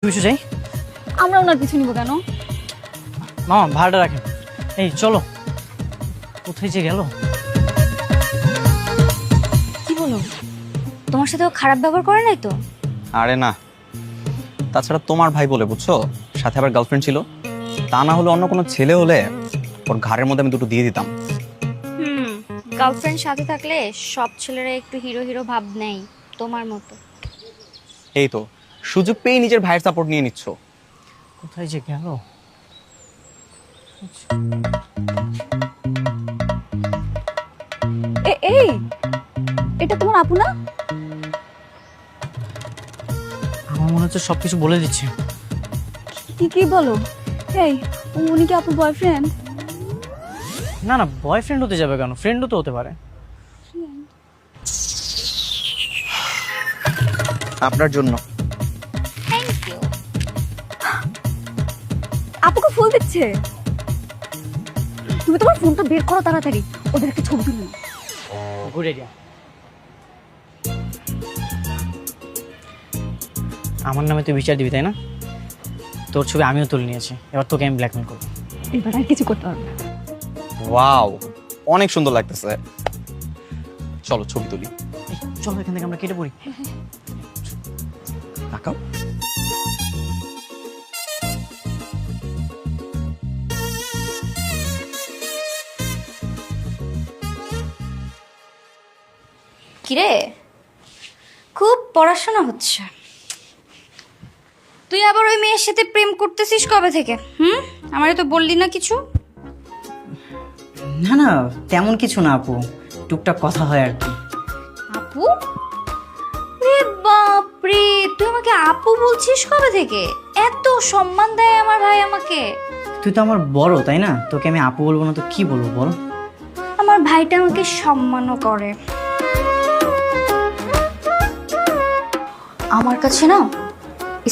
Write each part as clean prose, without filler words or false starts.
পিছু যাই। আমরা ওনার পিছু নিব কেন? মামা ভাড়াটা রাখেন। এই চলো, কোথায় যে গেল? কি বলো, তোমার সাথে ও খারাপ ব্যবহার করে নাই তো? আরে না, তাছাড়া তোমার ভাই বলে বুঝছো, সাথে আবার গার্লফ্রেন্ড ছিল। তা না হলে অন্য কোনো ছেলে হলে ওর ঘাড়ের মধ্যে আমি দুটো দিয়ে দিতাম। গার্লফ্রেন্ড সাথে থাকলে সব ছেলেরা একটু হিরো হিরো ভাব নেই, তোমার মতো। এই তো সুযোগ পেয়ে নিজের ভাইয়ের সাপোর্ট নিয়ে নিচ্ছ। কোথায় যে গেল? এই, এটা তোমার আপু না? আমার মনে হচ্ছে সবকিছু বলে দিচ্ছে। কি বলো? এই, উনি কি আপুর বয়ফ্রেন্ড? না না, বয়ফ্রেন্ড হতে যাবে কেন, ফ্রেন্ডও তো হতে পারে। আপনার জন্য। Thank you. আপুকে ফুল দিচ্ছে। তুমি তোমার ফোনটা বের করো তাড়াতাড়ি, ওদের একটা ছবি তুলি। Good idea. আমার নামে তুই বিচার দিবি তাই না? তোর ছবি আমিও তুলে নিয়েছি, এবার তোকে আমি ব্ল্যাকমেল করবো। এবার আর কিছু করতে পারবে না। ওয়াও, অনেক সুন্দর লাগতেছে। চলো ছবি তুলি। এই, চলো এখান থেকে আমরা কেটে পড়ি। তাকাও। কিরে, খুব পড়াশোনা হচ্ছে। তুই আবার ওই মেয়ের সাথে প্রেম করতেছিস কবে থেকে? আমারে তো বললি না কিছু। না না, তেমন কিছু না আপু, টুকটাক কথা হয় আর কি। আপু? রে বাপ রে, তুই আমাকে আপু বলছিস কবে থেকে? এত সম্মান দেয় আমার ভাই আমাকে। তুই তো আমার বড় তাই না, তোকে আমি আপু বলবো না তো কি বলবো বল? আমার ভাইটা আমাকে সম্মানও করে। আমার কাছে না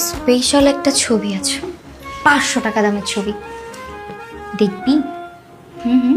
স্পেশাল একটা ছবি আছে, 500 টাকা দামের ছবি, দেখবি? হুম।